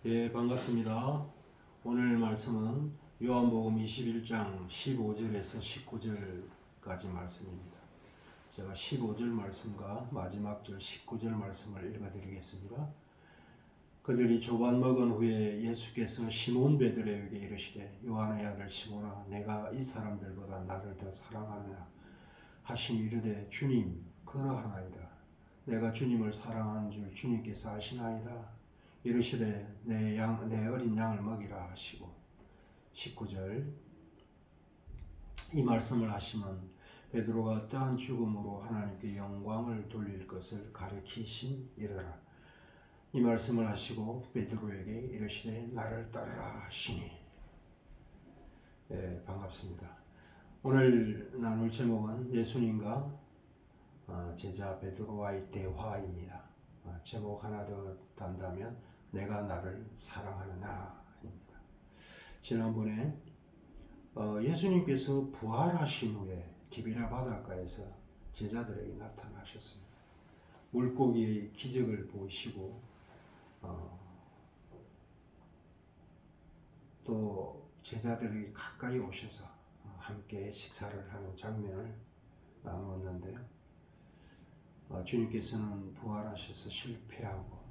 예, 반갑습니다. 오늘 말씀은 요한복음 21장 15절에서 19절까지 말씀입니다. 제가 15절 말씀과 마지막 절 19절 말씀을 읽어드리겠습니다. 그들이 조반 먹은 후에 예수께서 시몬 베드로에게 이르시되 요한의 아들 시몬아 내가 이 사람들보다 나를 더 사랑하느냐 하시니 이르되 주님 그러하나이다. 내가 주님을 사랑하는 줄 주님께서 아시나이다. 이르시되 내 어린 양을 먹이라 하시고 19절 이 말씀을 하시면 베드로가 어떠한 죽음으로 하나님께 영광을 돌릴 것을 가르치심이라. 이 말씀을 하시고 베드로에게 이르시되 나를 따르라 하시니. 네, 반갑습니다. 오늘 나눌 제목은 예수님과 제자 베드로와의 대화입니다. 제목 하나 더 단다면 내가 나를 사랑하느냐입니다. 지난번에 예수님께서 부활하신 후에 디비라 바닷가에서 제자들에게 나타나셨습니다. 물고기의 기적을 보이시고 또 제자들이 가까이 오셔서 함께 식사를 하는 장면을 나누었는데요. 주님께서는 부활하셔서 실패하고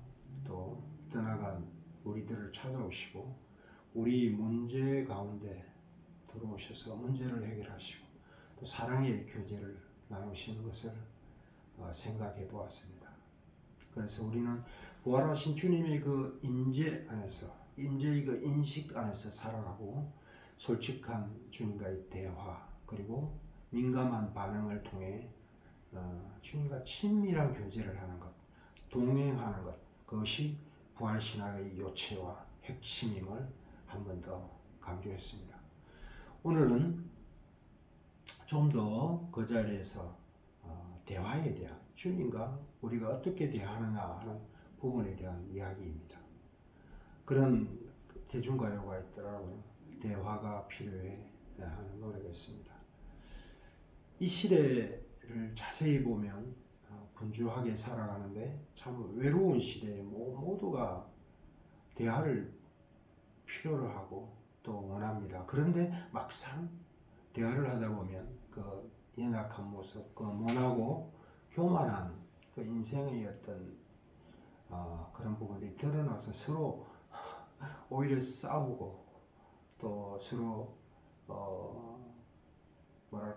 또 떠나간 우리들을 찾아오시고 우리 문제 가운데 들어오셔서 문제를 해결하시고 또 사랑의 교제를 나누시는 것을 생각해 보았습니다. 그래서 우리는 부활하신 주님의 그 임재 안에서 임재의 그 인식 안에서 살아가고 솔직한 주님과의 대화 그리고 민감한 반응을 통해 주님과 친밀한 교제를 하는 것, 동행하는 것, 그것이 부활신앙의 요체와 핵심임을 한 번 더 강조했습니다. 오늘은 좀 더 그 자리에서 대화에 대한 주님과 우리가 어떻게 대하느냐 하는 부분에 대한 이야기입니다. 그런 대중가요가 있더라고요. 대화가 필요해 하는 노래가 있습니다. 이 시대를 자세히 보면 분주하게 살아가는데 참 외로운 시대에 모두가 대화를 필요로 하고 또 원합니다. 그런데 막상 대화를 하다 보면 그 연약한 모습, 그 모나고 교만한 그 인생의 어떤 그런 부분들이 드러나서 서로 오히려 싸우고 또 서로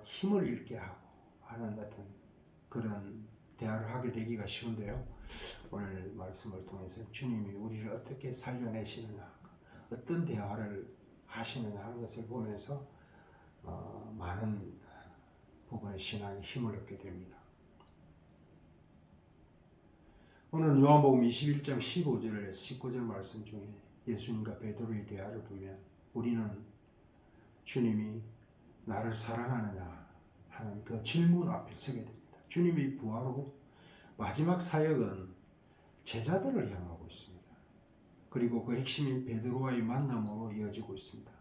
힘을 잃게 하고 하는 어떤 그런 대화를 하게 되기가 쉬운데요. 오늘 말씀을 통해서 주님이 우리를 어떻게 살려내시느냐, 어떤 대화를 하시느냐 하는 것을 보면서 많은 부분의 신앙에 힘을 얻게 됩니다. 오늘 요한복음 21장 15절에서 19절 말씀 중에 예수님과 베드로의 대화를 보면 우리는 주님이 나를 사랑하느냐 하는 그 질문 앞에 서게 됩니다. 주님의 부활 후 마지막 사역은 제자들을 향하고 있습니다. 그리고 그 핵심인 베드로와의 만남으로 이어지고 있습니다.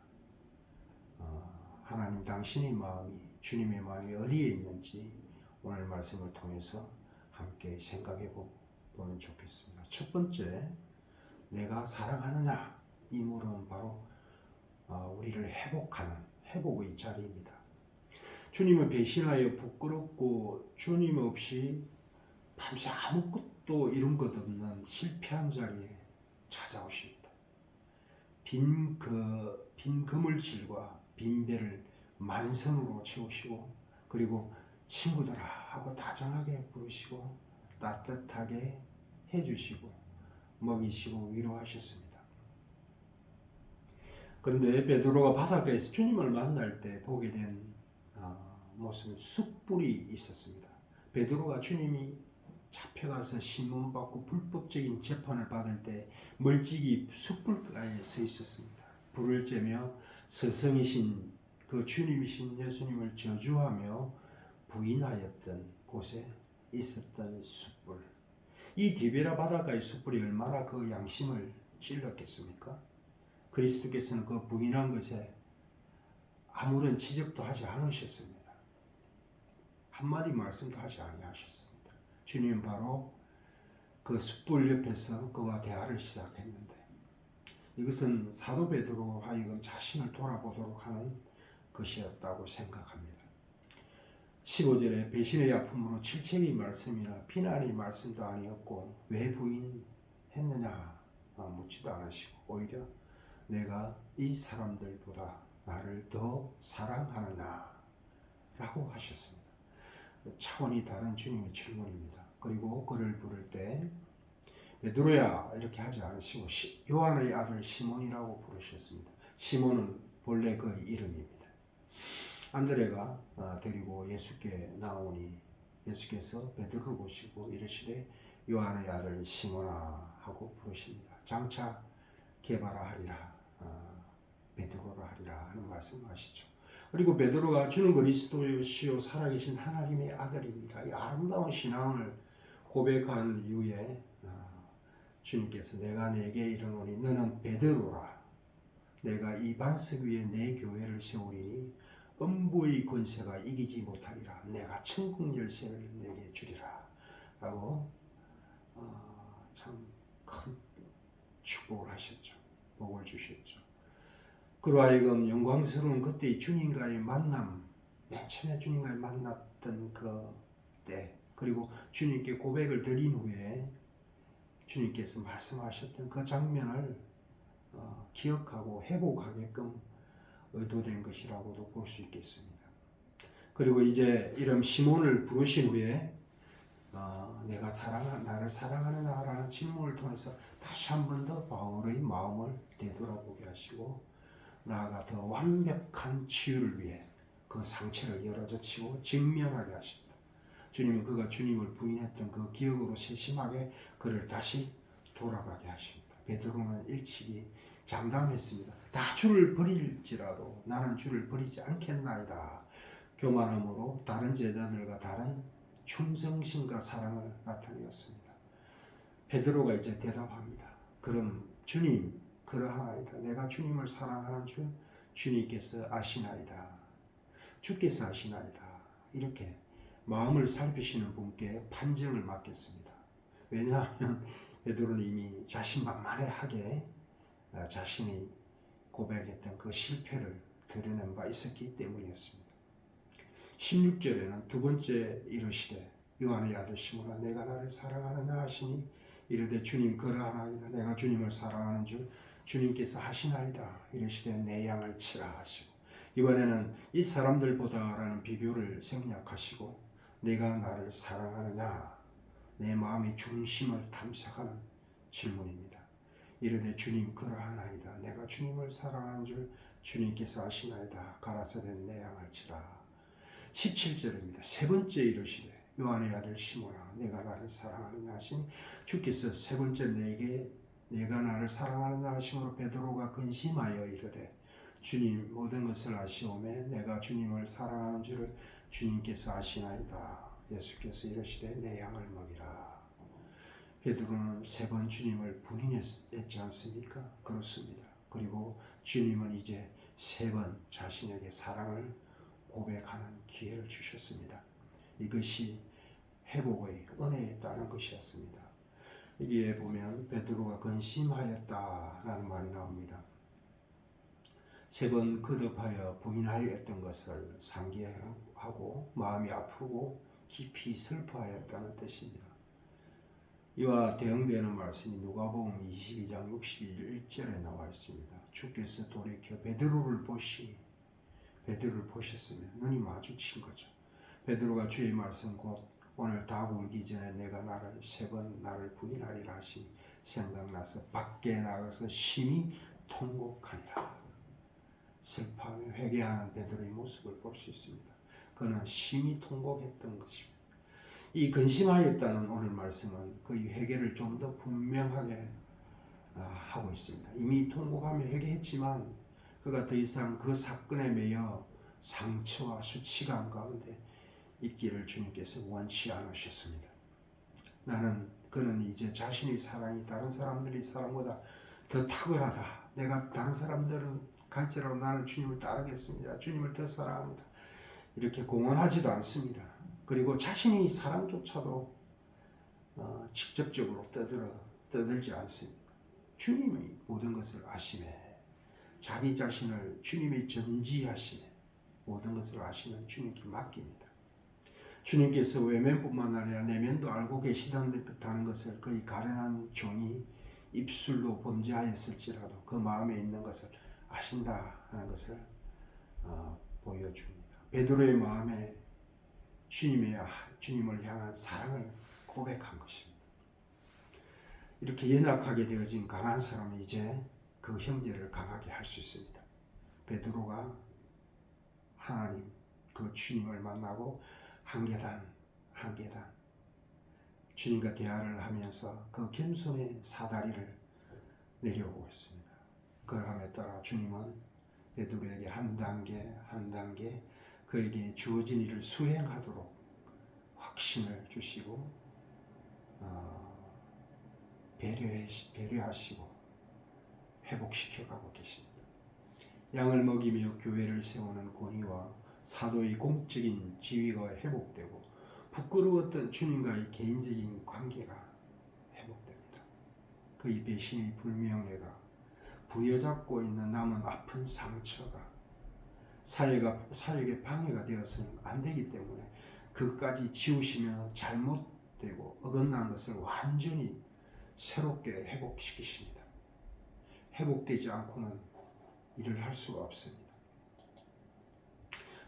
하나님 당신의 마음이 주님의 마음이 어디에 있는지 오늘 말씀을 통해서 함께 생각해 보면 좋겠습니다. 첫 번째, 내가 사랑하느냐? 이 물음은 바로 우리를 회복의 자리입니다. 주님을 배신하여 부끄럽고 주님 없이 밤새 아무것도 이룬 것 없는 실패한 자리에 찾아오십니다. 빈 그물질과 빈 배를 만선으로 채우시고 그리고 친구들아 하고 다정하게 부르시고 따뜻하게 해주시고 먹이시고 위로하셨습니다. 그런데 베드로가 바닷가에서 주님을 만날 때 보게 된 모습은 숯불이 있었습니다. 베드로가 주님이 잡혀가서 신문받고 불법적인 재판을 받을 때 멀찍이 숯불가에 서 있었습니다. 불을 쬐며 스승이신 그 주님이신 예수님을 저주하며 부인하였던 곳에 있었던 숯불. 이 디베라 바닷가의 숯불이 얼마나 그 양심을 찔렀겠습니까? 그리스도께서는 그 부인한 것에 아무런 지적도 하지 않으셨습니다. 한마디 말씀도 하지 아니하셨습니다. 주님은 바로 그 숯불 옆에서 그와 대화를 시작했는데 이것은 사도 베드로 하여금 자신을 돌아보도록 하는 것이었다고 생각합니다. 15절에 배신의 아픔으로 질책의 말씀이나 비난의 말씀도 아니었고 왜 부인했느냐 묻지도 않으시고 오히려 내가 이 사람들보다 나를 더 사랑하느냐 라고 하셨습니다. 차원이 다른 주님의 질문입니다. 그리고 그를 부를 때 베드로야 이렇게 하지 않으시고 요한의 아들 시몬이라고 부르셨습니다. 시몬은 본래 그 이름입니다. 안드레가 데리고 예수께 나오니 예수께서 베드로를 보시고 이르시되 요한의 아들 시몬아 하고 부르십니다. 장차 게바라 하리라 베드로라 하리라 하는 말씀하시죠. 그리고 베드로가 주는 그리스도시요 살아계신 하나님의 아들입니다. 이 아름다운 신앙을 고백한 이후에 주님께서 내가 내게 이르노니 너는 베드로라 내가 이 반석 위에 내 교회를 세우리니 음부의 권세가 이기지 못하리라 내가 천국 열쇠를 내게 주리라 라고 참 큰 축복을 하셨죠. 복을 주셨죠. 그로 하여금 영광스러운 그때의 주님과의 만남, 맨 처음에 주님과의 만났던 그때 그리고 주님께 고백을 드린 후에 주님께서 말씀하셨던 그 장면을 기억하고 회복하게끔 의도된 것이라고도 볼 수 있겠습니다. 그리고 이제 이름 시몬을 부르신 후에 내가 나를 사랑하느냐라는 질문을 통해서 다시 한 번 더 바울의 마음을 되돌아보게 하시고 나아가 더 완벽한 치유를 위해 그 상처를 열어젖히고 직면하게 하십니다. 주님은 그가 주님을 부인했던 그 기억으로 세심하게 그를 다시 돌아가게 하십니다. 베드로는 일찍이 장담했습니다. 다 주를 버릴지라도 나는 주를 버리지 않겠나이다. 교만함으로 다른 제자들과 다른 충성심과 사랑을 나타내었습니다. 베드로가 이제 대답합니다. 그럼 주님 그러하나이다. 내가 주님을 사랑하는 줄 주님께서 아시나이다. 주께서 아시나이다. 이렇게 마음을 살피시는 분께 판정을 맡겼습니다. 왜냐하면 베드로는 이미 자신만만하게 자신이 고백했던 그 실패를 드러낸 바 있었기 때문이었습니다. 16절에는 두 번째 이르시되 요한의 아들 시몬아 내가 나를 사랑하느냐 하시니 이르되 주님 그러하나이다. 내가 주님을 사랑하는 줄 주님께서 하시나이다. 이르시되 내 양을 치라 하시고 이번에는 이 사람들보다라는 비교를 생략하시고 내가 나를 사랑하느냐 내 마음의 중심을 탐색하는 질문입니다. 이르되 주님 그러하나이다. 내가 주님을 사랑하는 줄 주님께서 아시나이다. 가라사대 내 양을 치라. 17절입니다. 세 번째 이르시되 요한의 아들 시몬아 내가 나를 사랑하느냐 하시니 주께서 세 번째 내가 나를 사랑하느냐 하심으로 베드로가 근심하여 이르되 주님 모든 것을 아시오매 내가 주님을 사랑하는 줄을 주님께서 아시나이다. 예수께서 이르시되 내 양을 먹이라. 베드로는 세 번 주님을 부인했지 않습니까? 그렇습니다. 그리고 주님은 이제 세 번 자신에게 사랑을 고백하는 기회를 주셨습니다. 이것이 회복의 은혜에 따른 것이었습니다. 여기에 보면 베드로가 근심하였다라는 말이 나옵니다. 세 번 거듭하여 부인하였던 것을 상기하고 마음이 아프고 깊이 슬퍼하였다는 뜻입니다. 이와 대응되는 말씀이 누가복음 22장 61절에 나와 있습니다. 주께서 돌이켜 베드로를 보셨으면 눈이 마주친 거죠. 베드로가 주의 말씀 곧 오늘 닭 울기 전에 내가 나를 세 번 나를 부인하리라 하심이 생각나서 밖에 나가서 심히 통곡하니라. 슬퍼하며 회개하는 베드로의 모습을 볼 수 있습니다. 그는 심히 통곡했던 것입니다. 이 근심하였다는 오늘 말씀은 그의 회개를 좀 더 분명하게 하고 있습니다. 이미 통곡하며 회개했지만 그가 더 이상 그 사건에 매여 상처와 수치감 가운데 있기를 주님께서 원치 않으셨습니다. 그는 이제 자신의 사랑이 다른 사람들의 사랑보다 더 탁월하다. 내가 다른 사람들은 갈지라도 나는 주님을 따르겠습니다. 주님을 더 사랑합니다. 이렇게 공언하지도 않습니다. 그리고 자신의 사랑조차도 직접적으로 떠들지 않습니다. 주님의 모든 것을 아시네. 자기 자신을 주님의 전지하시네. 모든 것을 아시는 주님께 맡깁니다. 주님께서 외면뿐만 아니라 내면도 알고 계시다는 것을 그의 가련한 종이 입술로 범죄하였을지라도 그 마음에 있는 것을 아신다 하는 것을 보여줍니다. 베드로의 마음에 주님을 향한 사랑을 고백한 것입니다. 이렇게 연약하게 되어진 강한 사람은 이제 그 형제를 강하게 할 수 있습니다. 베드로가 하나님 그 주님을 만나고 한 계단 주님과 대화를 하면서 그 겸손의 사다리를 내려오고 있습니다. 그러함에 따라 주님은 베드로에게 한 단계 그에게 주어진 일을 수행하도록 확신을 주시고 배려하시고 회복시켜가고 계십니다. 양을 먹이며 교회를 세우는 권위와 사도의 공적인 지위가 회복되고 부끄러웠던 주님과의 개인적인 관계가 회복됩니다. 그의 배신의 불명예가 부여잡고 있는 남은 아픈 상처가 사역에 방해가 되어서는 안 되기 때문에 그것까지 지우시며 잘못되고 어긋난 것을 완전히 새롭게 회복시키십니다. 회복되지 않고는 일을 할 수가 없습니다.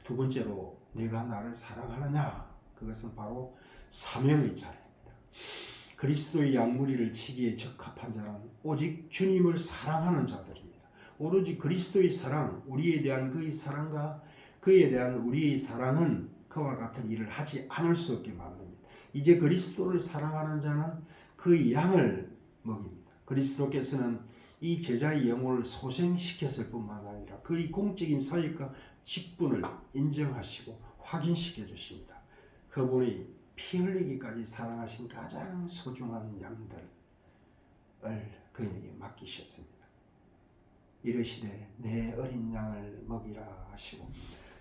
두 번째로 내가 나를 사랑하느냐? 그것은 바로 사명의 자리입니다. 그리스도의 양무리를 치기에 적합한 자는 오직 주님을 사랑하는 자들입니다. 오로지 그리스도의 사랑, 우리에 대한 그의 사랑과 그에 대한 우리의 사랑은 그와 같은 일을 하지 않을 수 없게 만듭니다. 이제 그리스도를 사랑하는 자는 그의 양을 먹입니다. 그리스도께서는 이 제자의 영혼을 소생시켰을 뿐만 아니라 그의 공적인 사역과 직분을 인정하시고 확인시켜 주십니다. 그분이 피 흘리기까지 사랑하신 가장 소중한 양들을 그에게 맡기셨습니다. 이르시되 내 어린 양을 먹이라 하시고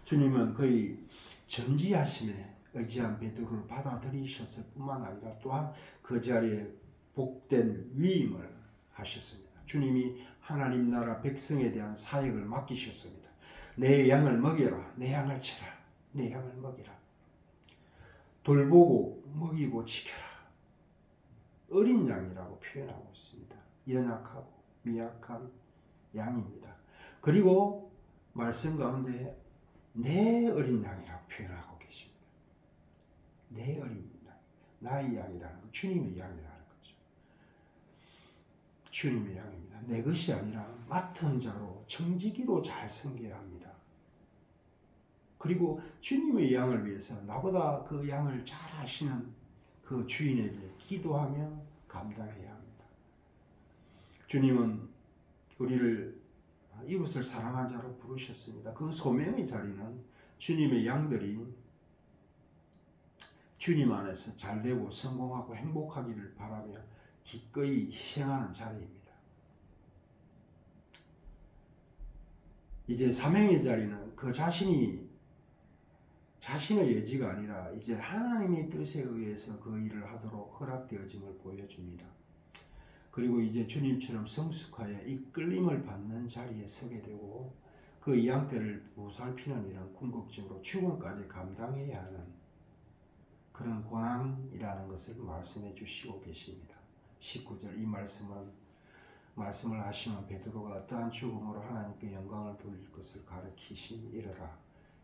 주님은 그의 전지하심에 의지한 베드로를 받아들이셨을 뿐만 아니라 또한 그 자리에 복된 위임을 하셨습니다. 주님이 하나님 나라 백성에 대한 사역을 맡기셨습니다. 내 양을 먹여라. 내 양을 치라. 내 양을 먹이라. 돌보고 먹이고 지켜라. 어린 양이라고 표현하고 있습니다. 연약하고 미약한 양입니다. 그리고 말씀 가운데 내 어린 양이라고 표현하고 계십니다. 내 어린 양, 나의 양이라는 것, 주님의 양이라는 거죠. 주님의 양입니다. 내 것이 아니라 맡은 자로 청지기로 잘 섬겨야 합니다. 그리고 주님의 양을 위해서 나보다 그 양을 잘 아시는 그 주인에게 기도하며 감당해야 합니다. 주님은 우리를 이웃을 사랑한 자로 부르셨습니다. 그 소명의 자리는 주님의 양들이 주님 안에서 잘되고 성공하고 행복하기를 바라며 기꺼이 희생하는 자리입니다. 이제 사명의 자리는 그 자신의 의지가 아니라 이제 하나님의 뜻에 의해서 그 일을 하도록 허락되어짐을 보여줍니다. 그리고 이제 주님처럼 성숙하여 이끌림을 받는 자리에 서게 되고 그 양떼를 보살피는 일은 궁극적으로 죽음까지 감당해야 하는 그런 고난이라는 것을 말씀해 주시고 계십니다. 19절 이 말씀을 하시면 베드로가 어떠한 죽음으로 하나님께 영광을 돌릴 것을 가르치신 이르라.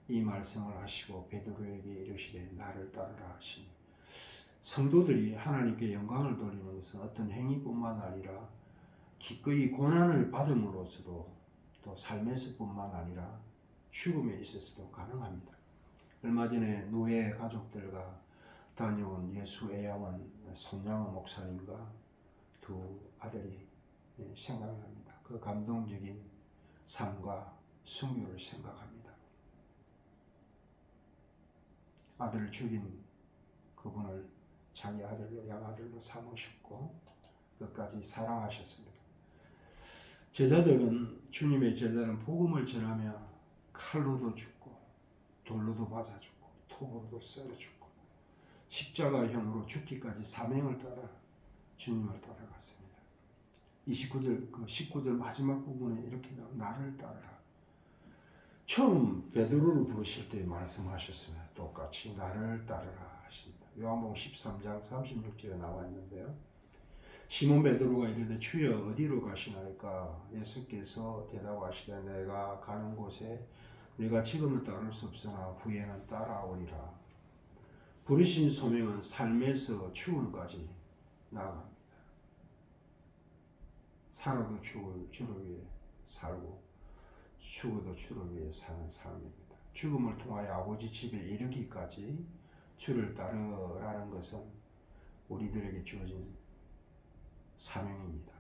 이 말씀을 하시고 베드로에게 이르시되 나를 따르라 하시니 성도들이 하나님께 영광을 돌리는 것은 어떤 행위뿐만 아니라 기꺼이 고난을 받음으로써도 또 삶에서뿐만 아니라 죽음에 있어서도 가능합니다. 얼마 전에 노예 가족들과 다녀온 예수 애양원 손양원 목사님과 두 아들이 생각납니다. 그 감동적인 삶과 순교를 생각합니다. 아들을 죽인 그분을 자기 아들로 양아들로 삼으셨고 끝까지 사랑하셨습니다. 주님의 제자는 복음을 전하며 칼로도 죽고 돌로도 맞아 죽고 톱으로도 썰어 죽고 십자가형으로 죽기까지 사명을 따라 주님을 따라갔습니다. 29절, 그 19절 마지막 부분에 이렇게 나와 나를 따르라. 처음 베드로를 부르실 때 말씀하셨으면 똑같이 나를 따르라 하십니다. 요한복음 13장 36절에 나와 있는데요. 시몬 베드로가 이르되 주여 어디로 가시나이까? 예수께서 대답하시되 내가 가는 곳에 내가 지금은 따를 수 없으나 후에는 따라오리라. 부르신 소명은 삶에서 죽음까지 나아갑니다. 살아도 죽을 주를 위해 살고 죽어도 주를 위해 사는 삶입니다. 죽음을 통하여 아버지 집에 이르기까지 주를 따르라는 것은 우리들에게 주어진 사명입니다.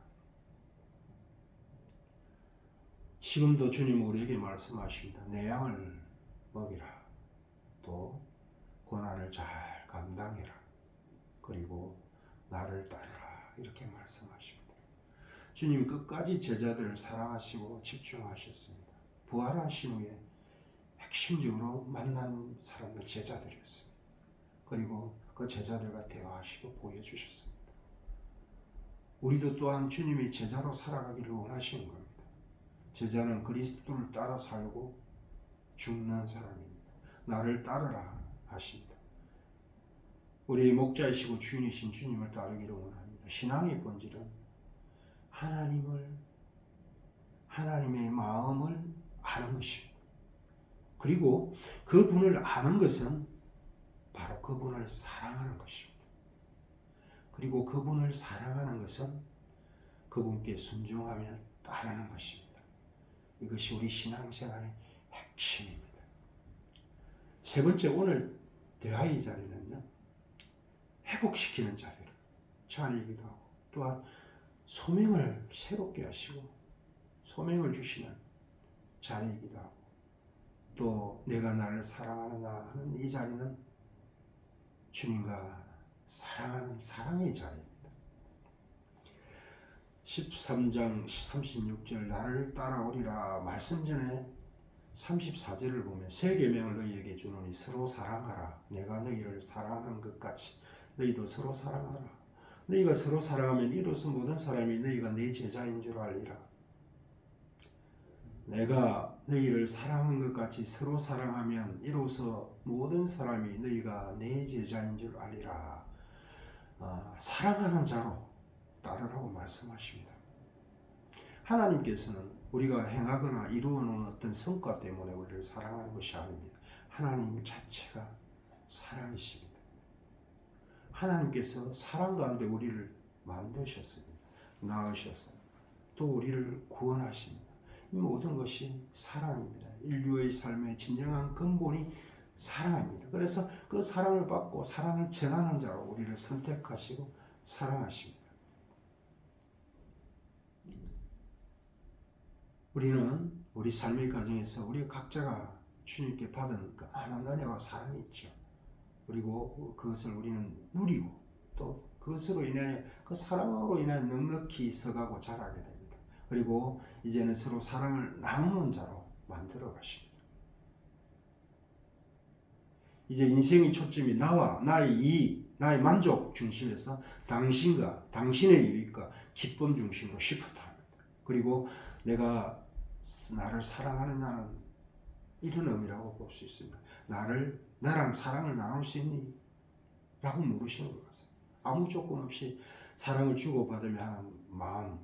지금도 주님 우리에게 말씀하십니다. 내 양을 먹이라. 또 고난을 잘 감당해라. 그리고 나를 따르라. 이렇게 말씀하십니다. 주님 끝까지 제자들을 사랑하시고 집중하셨습니다. 부활하신 후에 핵심적으로 만난 사람들 제자들이었습니다. 그리고 그 제자들과 대화하시고 보여주셨습니다. 우리도 또한 주님이 제자로 살아가기를 원하시는 겁니다. 제자는 그리스도를 따라 살고 죽는 사람입니다. 나를 따르라 하십니다. 우리의 목자이시고 주인이신 주님을 따르기를 원합니다. 신앙의 본질은 하나님의 마음을 아는 것입니다. 그리고 그분을 아는 것은 바로 그분을 사랑하는 것입니다. 그리고 그분을 사랑하는 것은 그분께 순종하며 따르는 것입니다. 이것이 우리 신앙생활의 핵심입니다. 세 번째, 오늘 대화의 자리는요, 회복시키는 자리이기도 하고, 또한 소명을 새롭게 하시고 소명을 주시는 자리이기도 하고, 또 내가 나를 사랑하느냐 하는 이 자리는 주님과 사랑하는 사랑의 자리입니다. 13장 36절 나를 따라오리라 말씀 전에 34절을 보면 새 계명을 너희에게 주노니 서로 사랑하라. 내가 너희를 사랑한 것 같이 너희도 서로 사랑하라. 너희가 서로 사랑하면 이로써 모든 사람이 너희가 내 제자인 줄 알리라. 내가 너희를 사랑한 것 같이 서로 사랑하면 이로써 모든 사람이 너희가 내 제자인 줄 알리라. 사랑하는 자로 따르라고 말씀하십니다. 하나님께서는 우리가 행하거나 이루어놓은 어떤 성과 때문에 우리를 사랑하는 것이 아닙니다. 하나님 자체가 사랑이십니다. 하나님께서 사랑 가운데 우리를 만드셨습니다. 낳으셨어요. 또 우리를 구원하십니다. 이 모든 것이 사랑입니다. 인류의 삶의 진정한 근본이 사랑입니다. 그래서 그 사랑을 받고 사랑을 전하는 자로 우리를 선택하시고 사랑하십니다. 우리는 우리 삶의 과정에서 우리 각자가 주님께 받은 그 많은 은혜와 사랑이 있죠. 그리고 그것을 우리는 누리고 또 그것으로 인하여 그 사랑으로 인하여 넉넉히 서가고 자라게 됩니다. 그리고 이제는 서로 사랑을 나누는 자로 만들어 가십니다. 이제 인생의 초점이 나와 나의 이익, 나의 만족 중심에서 당신과 당신의 유익과 기쁨 중심으로 시프트합니다. 그리고 내가 나를 사랑하느냐는 이런 의미라고 볼 수 있습니다. 나랑 사랑을 나눌 수 있니? 라고 물으시는 것 같습니다. 아무 조건 없이 사랑을 주고받으며 하는 마음,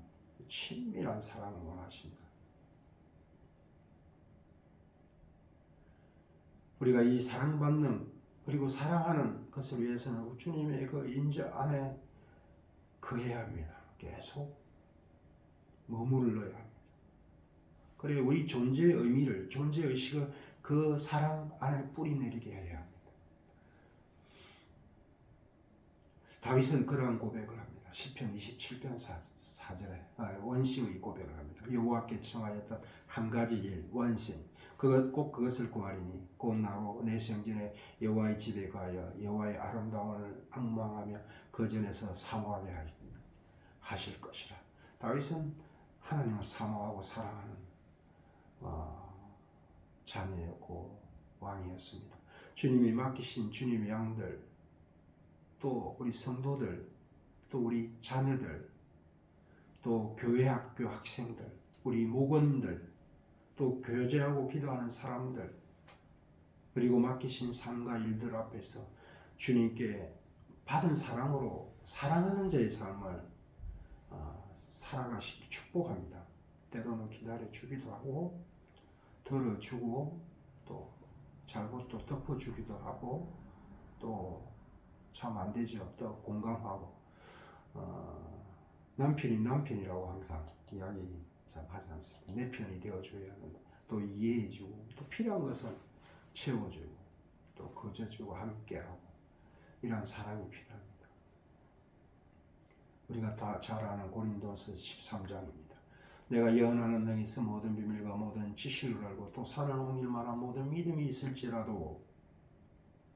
친밀한 사랑을 원하십니다. 우리가 이 사랑받는 그리고 사랑하는 것을 위해서는 주님의 그 임재 안에 거해야 합니다. 계속 머물러야 합니다. 그래 우리 존재의 의미를, 존재의 의식을 그 사랑 안에 뿌리내리게 해야 합니다. 다윗은 그러한 고백을 합니다. 시편 27편 4절에 원심의 고백을 합니다. 여호와께 청하였던 한 가지 일, 원심. 꼭 그것을 구하리니 곧 나로 내 생전에 여호와의 집에 가여 여호와의 아름다움을 앙망하며 그 전에서 사모하게 하실 것이라. 다윗은 하나님을 사모하고 사랑하는 자녀였고 왕이었습니다. 주님이 맡기신 주님의 양들, 또 우리 성도들, 또 우리 자녀들, 또 교회 학교 학생들, 우리 목원들, 또 교제하고 기도하는 사람들, 그리고 맡기신 삶과 일들 앞에서 주님께 받은 사랑으로 사랑하는 자의 삶을 살아가시길 축복합니다. 때로는 기다려주기도 하고 들어주고 또 잘못도 덮어주기도 하고 또 참 안되죠. 또 공감하고 남편이 남편이라고 항상 이야기 참 하지 않습니까? 내 편이 되어줘야 하는, 또 이해해주고 또 필요한 것은 채워주고 또 거저주고 함께하고 이러한 사랑이 필요합니다. 우리가 다 잘 아는 고린도서 13장입니다. 내가 예언하는 능에서 모든 비밀과 모든 지식을 알고 또 살아남을 만한 모든 믿음이 있을지라도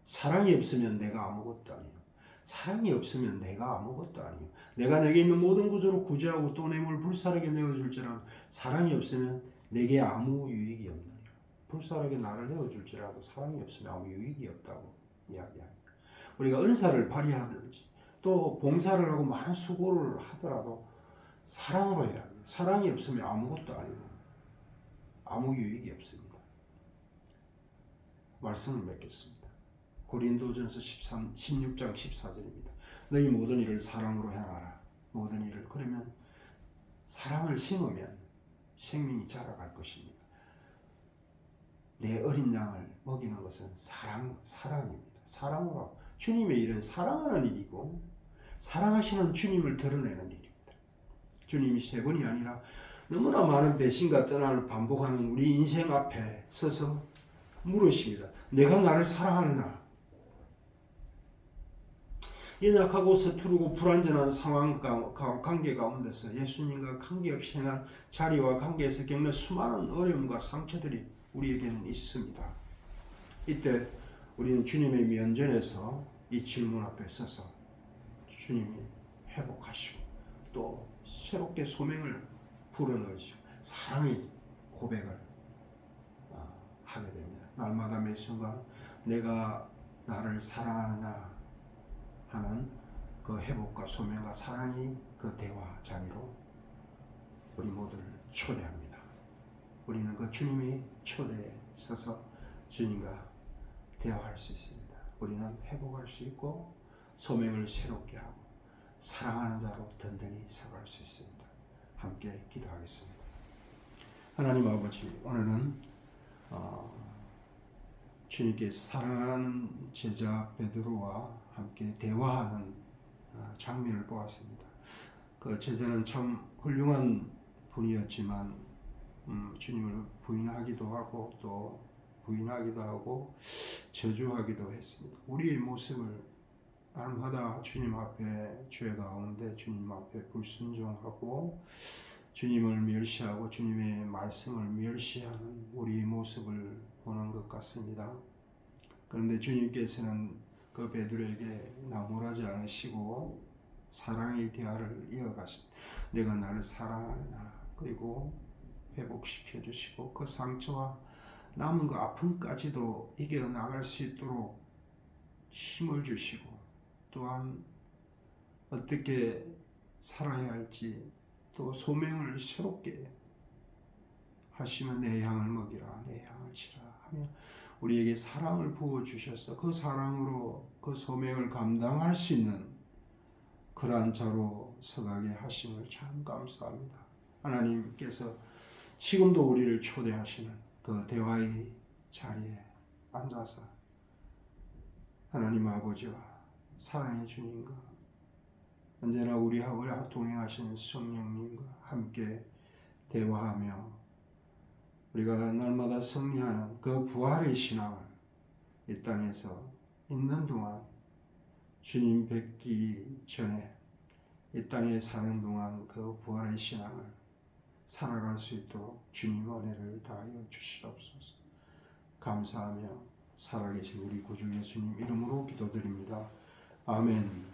사랑이 없으면 내가 아무것도 아니에요. 사랑이 없으면 내가 아무것도 아니에요. 내가 내게 있는 모든 구조로 구제하고 또 내 몸을 불살하게 내어줄지라도 사랑이 없으면 내게 아무 유익이 없느니라. 불살하게 나를 내어줄지라도 사랑이 없으면 아무 유익이 없다고 이야기합니다. 우리가 은사를 발휘하든지 또 봉사를 하고 많은 수고를 하더라도 사랑으로 해야 합니다. 사랑이 없으면 아무것도 아니고 아무 유익이 없습니다. 말씀을 맺겠습니다. 고린도전서 16장 14절입니다. 너희 모든 일을 사랑으로 행하라. 모든 일을. 그러면 사랑을 심으면 생명이 자라갈 것입니다. 내 어린 양을 먹이는 것은 사랑입니다. 사랑으로. 주님의 일은 사랑하는 일이고 사랑하시는 주님을 드러내는 일입니다. 주님이 세 번이 아니라 너무나 많은 배신과 떠남을 반복하는 우리 인생 앞에 서서 물으십니다. 내가 나를 사랑하느냐? 연약하고 서투르고 불완전한 상황 관계 가운데서 예수님과 관계없이 행한 자리와 관계에서 겪는 수많은 어려움과 상처들이 우리에게는 있습니다. 이때 우리는 주님의 면전에서 이 질문 앞에 서서 주님이 회복하시고 또 새롭게 소명을 불어넣으시고 사랑의 고백을 하게 됩니다. 날마다 매 순간 내가 나를 사랑하느냐 하는 그 회복과 소명과 사랑이 그 대화 자리로 우리 모두를 초대합니다. 우리는 그 주님이 초대에 서서 주님과 대화할 수 있습니다. 우리는 회복할 수 있고 소명을 새롭게 하고 사랑하는 자로 든든히 서갈 수 있습니다. 함께 기도하겠습니다. 하나님 아버지, 오늘은 주님께서 사랑하는 제자 베드로와 함께 대화하는 장면을 보았습니다. 그 제자는 참 훌륭한 분이었지만 주님을 부인하기도 하고 또 부인하기도 하고 저주하기도 했습니다. 우리의 모습을 날마다 주님 앞에 죄 가운데 주님 앞에 불순종하고 주님을 멸시하고 주님의 말씀을 멸시하는 우리의 모습을 보는 것 같습니다. 그런데 주님께서는 그 베드로에게 나무라지 않으시고 사랑의 대화를 이어가십니다. 내가 나를 사랑하느냐. 그리고 회복시켜 주시고 그 상처와 남은 그 아픔까지도 이겨나갈 수 있도록 힘을 주시고 또한 어떻게 살아야 할지 또 소명을 새롭게 하시면 내 양을 먹이라 내 양을 치라 하며 우리에게 사랑을 부어주셔서 그 사랑으로 그 소명을 감당할 수 있는 그러한 자로 서가게 하심을 참 감사합니다. 하나님께서 지금도 우리를 초대하시는 그 대화의 자리에 앉아서 하나님 아버지와 사랑의 주님과 언제나 우리와 동행하시는 성령님과 함께 대화하며 우리가 날마다 승리하는 그 부활의 신앙을 이 땅에서 있는 동안 주님 뵙기 전에 이 땅에 사는 동안 그 부활의 신앙을 살아갈 수 있도록 주님 은혜를 다하여 주시옵소서. 감사하며 살아계신 우리 구주 예수님 이름으로 기도드립니다. 아멘.